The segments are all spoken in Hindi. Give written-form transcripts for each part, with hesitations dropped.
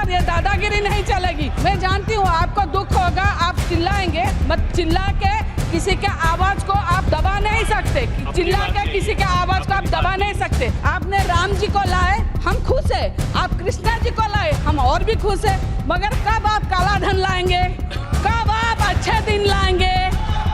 सर ये दादागिरी नहीं चलेगी। मैं जानती हूँ आपको दुख होगा, आप चिल्लाएंगे, मत चिल्ला के किसी के आवाज को आप दबा नहीं सकते, चिल्ला के किसी के आवाज को आप दबा नहीं सकते। आपने राम जी को लाए, हम खुश है, आप कृष्णा जी को लाए, हम और भी खुश है, मगर कब आप काला धन लाएंगे, कब आप अच्छे दिन लाएंगे,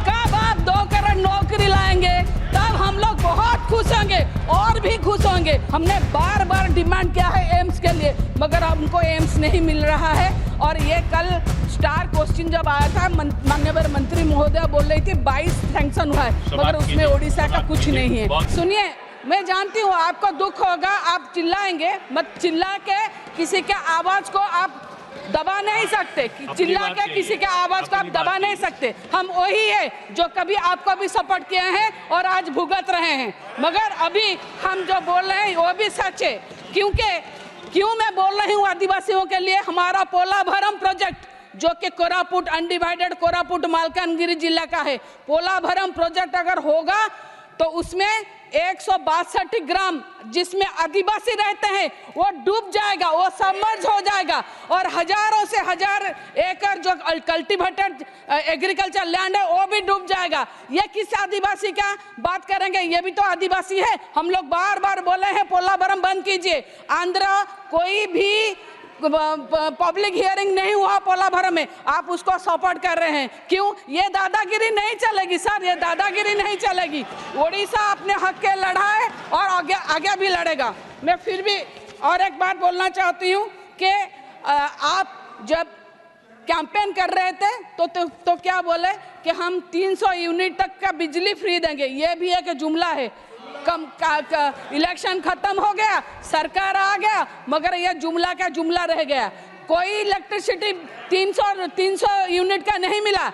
कब आप 2 करोड़ नौकरी लाएंगे, तब हम लोग बहुत खुश होंगे और भी खुश होंगे। हमने बार बार डिमांड किया है एम्स के लिए, मगर हमको एम्स नहीं मिल रहा है। और ये कल स्टार क्वेश्चन जब आया था, माननीय मंत्री महोदय बोल रही थी 22 सैंक्शन हुआ है, मगर उसमें ओडिशा का कुछ नहीं है। सुनिए, मैं जानती हूँ आपको दुख होगा, आप चिल्लाएंगे, मत चिल्ला के किसी के आवाज को आप दबा नहीं सकते, चिल्ला के किसी के आवाज को आप दबा नहीं सकते। हम वही है जो कभी आपको भी सपोर्ट किए हैं और आज भुगत रहे हैं, मगर अभी हम जो बोल रहे हैं वो भी सच है। क्यों मैं बोल रही हूँ आदिवासियों के लिए, हमारा पोलाभरम प्रोजेक्ट जो कि कोरापुट अनडिवाइडेड कोरापुट मालकानगिरी जिला का है, पोलाभरम प्रोजेक्ट अगर होगा तो उसमें 162 ग्राम जिसमें आदिवासी रहते हैं वो डूब जाएगा, वो सबमर्ज हो जाएगा, और हजारों से हजार एकड़ जो कल्टीवेटेड एग्रीकल्चर लैंड है वो भी डूब जाएगा। ये किस आदिवासी का बात करेंगे, ये भी तो आदिवासी है। हम लोग बार बार बोले हैं पोलाभरम बंद कीजिए, आंध्र कोई भी पब्लिक हियरिंग नहीं हुआ पोलाभरम में, आप उसको सपोर्ट कर रहे हैं। क्यों? ये दादागिरी नहीं चलेगी सर, ये दादागिरी नहीं चलेगी। ओडिशा अपने हक के लड़ा है और आगे भी लड़ेगा। मैं फिर भी और एक बात बोलना चाहती हूँ कि आप जब कैंपेन कर रहे थे तो क्या बोले कि हम 300 यूनिट तक का बिजली फ्री देंगे, ये भी एक जुमला है। इलेक्शन खत्म हो गया, सरकार आ गया, मगर यह जुमला का जुमला रह गया। कोई इलेक्ट्रिसिटी 300 यूनिट का नहीं मिला।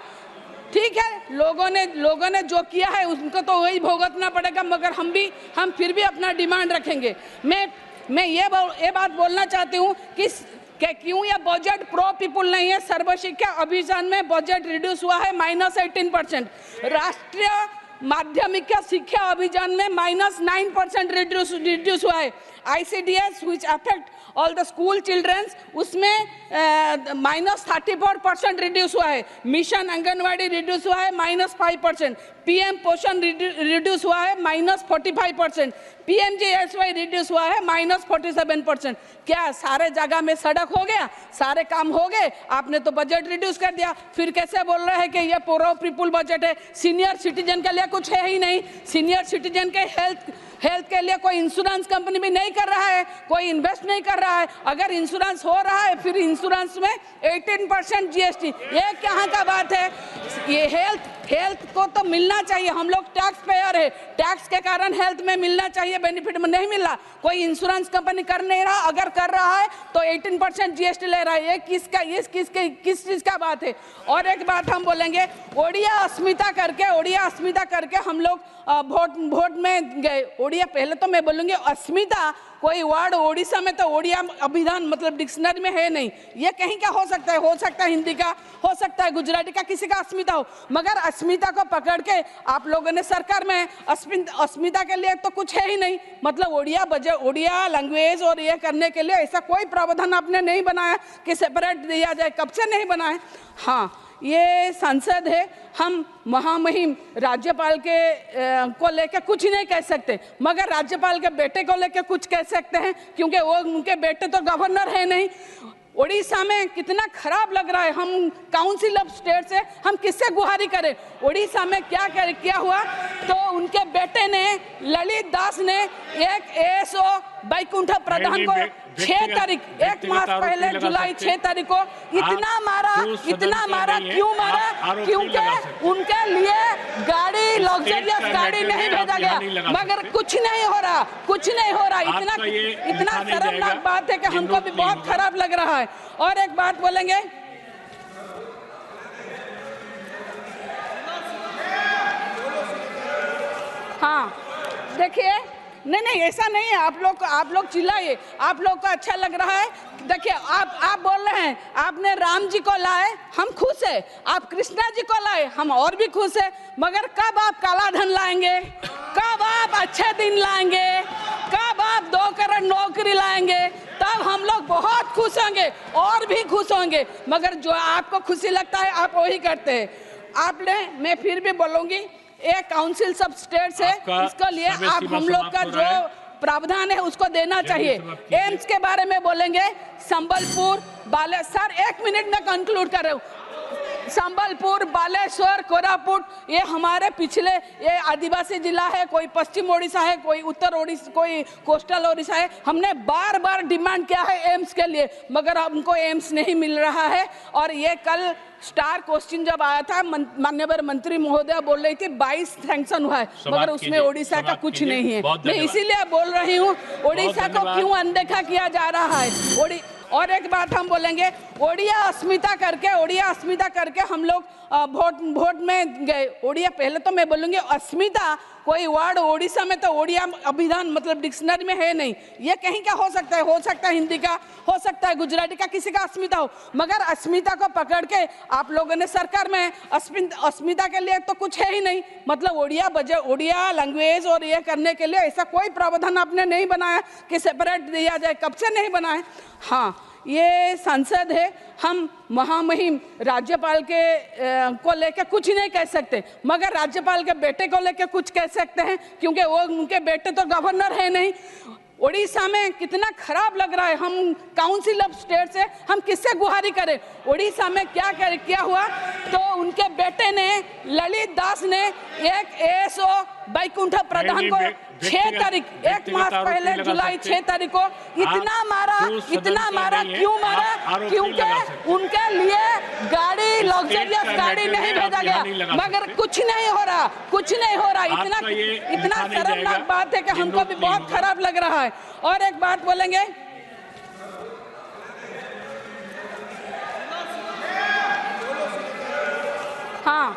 ठीक है, लोगों ने जो किया है उनको तो वही भुगतना पड़ेगा, मगर हम फिर भी अपना डिमांड रखेंगे। मैं ये बात बोलना चाहती हूँ कि क्यों यह बजट प्रो पीपुल नहीं है। सर्व शिक्षा अभियान में बजट रिड्यूस हुआ है -18%, राष्ट्रीय माध्यमिक शिक्षा अभियान में -9% रिड्यूस हुआ है। ICDS which affect all the school children उसमें -34% रिड्यूस हुआ है। मिशन आंगनवाड़ी रिड्यूस हुआ है -5%, PM पोषण रिड्यूस हुआ है -45%, PMGSY रिड्यूस हुआ है -47%। क्या सारे जगह में सड़क हो गया, सारे काम हो गए? आपने तो बजट रिड्यूस कर दिया, फिर कैसे बोल रहे हैं कि ये प्रो पीपुल बजट है? सीनियर सिटीजन के लिए कुछ है ही नहीं। सीनियर सिटीजन के हेल्थ के लिए कोई इंश्योरेंस कंपनी भी नहीं कर रहा है, कोई इन्वेस्ट नहीं कर रहा है। अगर इंश्योरेंस हो रहा है फिर इंश्योरेंस में 18% GST, ये कहाँ का बात है? ये हेल्थ को तो मिलना चाहिए, हम लोग टैक्स पेयर है, टैक्स के कारण हेल्थ में मिलना चाहिए, बेनिफिट में नहीं मिल रहा। कोई इंश्योरेंस कंपनी कर नहीं रहा, अगर कर रहा है तो 18% GST ले रहा है। ये किस चीज़ का बात है? और एक बात हम बोलेंगे, ओडिया अस्मिता करके हम लोग वोट में गए। ओडिया, पहले तो मैं बोलूँगी अस्मिता कोई वर्ड ओडिशा में तो ओडिया अभिधान मतलब डिक्शनरी में है नहीं। ये कहीं का हो सकता है हिंदी का, हो सकता है गुजराती का, किसी का अस्मिता हो, मगर अस्मिता को पकड़ के आप लोगों ने सरकार में अस्मिता के लिए तो कुछ है ही नहीं। मतलब ओडिया लैंग्वेज और ये करने के लिए ऐसा कोई प्रावधान आपने नहीं बनाया कि सेपरेट दिया जाए, कब से नहीं बनाया। हाँ, ये संसद है, हम महामहिम राज्यपाल के को लेके कुछ नहीं कह सकते, मगर राज्यपाल के बेटे को लेके कुछ कह सकते हैं, क्योंकि वो उनके बेटे तो गवर्नर है नहीं। ओडिशा में कितना खराब लग रहा है। हम काउंसिल ऑफ स्टेट से हम किससे गुहारी करें? ओडिशा में क्या हुआ तो उनके बेटे ने, ललित दास ने एक ASO बैकुंठ प्रधान को 6 तारीख, 1 मास पहले जुलाई 6 तारीख को इतना मारा। क्यों मारा? क्योंकि उनके लिए गाड़ी, लग्जरियस गाड़ी नहीं भेजा गया, मगर कुछ नहीं हो रहा। इतना शर्मनाक बात है कि हमको भी बहुत खराब लग रहा है। और एक बात बोलेंगे, हाँ देखिए, नहीं ऐसा नहीं है। आप लोग चिल्लाइए, आप लोग को अच्छा लग रहा है। देखिए, आप बोल रहे हैं आपने राम जी को लाए, हम खुश है, आप कृष्णा जी को लाए, हम और भी खुश है, मगर कब आप काला धन लाएंगे, कब आप अच्छे दिन लाएंगे, कब आप 2 करोड़ नौकरी लाएंगे, तब हम लोग बहुत बहुत खुश होंगे और भी खुश होंगे, मगर जो आपको खुशी लगता है आप वही करते हैं। आपने, मैं फिर भी बोलूंगी, एक काउंसिल सब स्टेट्स है, इसके लिए आप हम लोग का जो प्रावधान है उसको देना चाहिए। एम्स के बारे में बोलेंगे, संबलपुर, सर 1 मिनट में कंक्लूड कर रहा हूँ। संबलपुर, बालेश्वर, कोरापुट, ये हमारे पिछले, ये आदिवासी जिला है, कोई पश्चिम ओडिशा है, कोई उत्तर ओडिशा, कोई कोस्टल ओडिशा है। हमने बार बार डिमांड किया है एम्स के लिए, मगर हमको एम्स नहीं मिल रहा है। और ये कल स्टार क्वेश्चन जब आया था, माननीय मंत्री महोदय बोल रही थी 22 सैंक्शन हुआ है, मगर उसमें ओडिशा का कुछ नहीं है। मैं इसीलिए बोल रही हूँ, ओडिशा को क्यों अनदेखा किया जा रहा है। और एक बात हम बोलेंगे, ओडिया अस्मिता करके हम लोग वोट में गए। ओडिया, पहले तो मैं बोलूँगी अस्मिता कोई वर्ड ओडिशा में तो ओडिया अभिधान मतलब डिक्शनरी में है नहीं। ये कहीं का हो सकता है हिंदी का, हो सकता है गुजराती का, किसी का अस्मिता हो, मगर अस्मिता को पकड़ के आप लोगों ने सरकार में अस्मिता के लिए तो कुछ है ही नहीं। मतलब ओडिया लैंग्वेज और ये करने के लिए ऐसा कोई प्रावधान आपने नहीं बनाया कि सेपरेट दिया जाए, कब से नहीं बनाए। हाँ, ये संसद है, हम महामहिम राज्यपाल के को लेकर कुछ नहीं कह सकते, मगर राज्यपाल के बेटे को लेकर कुछ कह सकते हैं, क्योंकि वो उनके बेटे तो गवर्नर है नहीं। ओडिशा में कितना खराब लग रहा है। हम काउंसिल ऑफ स्टेट्स है, हम किससे गुहारी करें। ओडिशा में क्या हुआ, तो उनके बेटे ने, ललित दास ने, एक एएसओ बैकुंठ प्रधान को 6 तारीख, 1 मास पहले जुलाई 6 तारीख को इतना मारा। क्यों मारा? क्योंकि उनके लिए गाड़ी, लग्जरियस गाड़ी नहीं भेजा गया, मगर कुछ नहीं हो रहा। इतना शर्मनाक बात है कि हमको भी बहुत खराब लग रहा है। और एक बात बोलेंगे, हाँ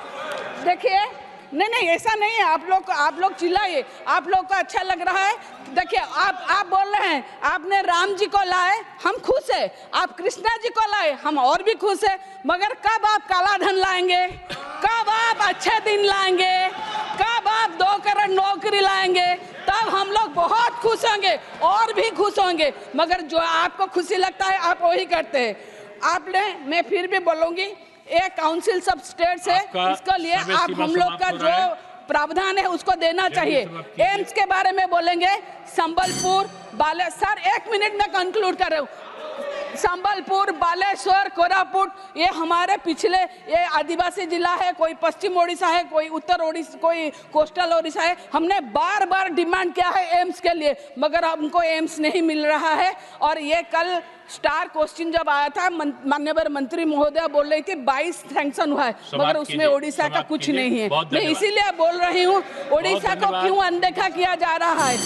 देखिए, नहीं ऐसा नहीं है। आप लोग चिल्लाइए, आप लोग को अच्छा लग रहा है। देखिए, आप बोल रहे हैं आपने राम जी को लाए, हम खुश है। आप कृष्णा जी को लाए, हम और भी खुश है। मगर कब आप काला धन लाएंगे, कब आप अच्छे दिन लाएंगे, कब आप 2 करोड़ नौकरी लाएंगे, तब हम लोग बहुत खुश होंगे और भी खुश होंगे। मगर जो आपको खुशी लगता है आप वही करते हैं। आपने, मैं फिर भी बोलूंगी, एक काउंसिल सब स्टेट्स है, इसके लिए आप हम लोग का जो प्रावधान है उसको देना चाहिए। एम्स के बारे में बोलेंगे, संबलपुर, सर 1 मिनट में कंक्लूड कर रहा हूँ। संबलपुर, बालेश्वर, कोरापुट, ये हमारे पिछले, ये आदिवासी जिला है, कोई पश्चिम ओडिशा है, कोई उत्तर ओडिशा, कोई कोस्टल ओडिशा है। हमने बार बार डिमांड किया है एम्स के लिए, मगर हमको एम्स नहीं मिल रहा है। और ये कल स्टार क्वेश्चन जब आया था, माननीय मंत्री महोदय बोल रही थी 22 सैंक्शन हुआ है, मगर उसमें ओडिशा का कुछ नहीं है। मैं इसीलिए बोल रही हूँ, ओडिशा को क्यों अनदेखा किया जा रहा है।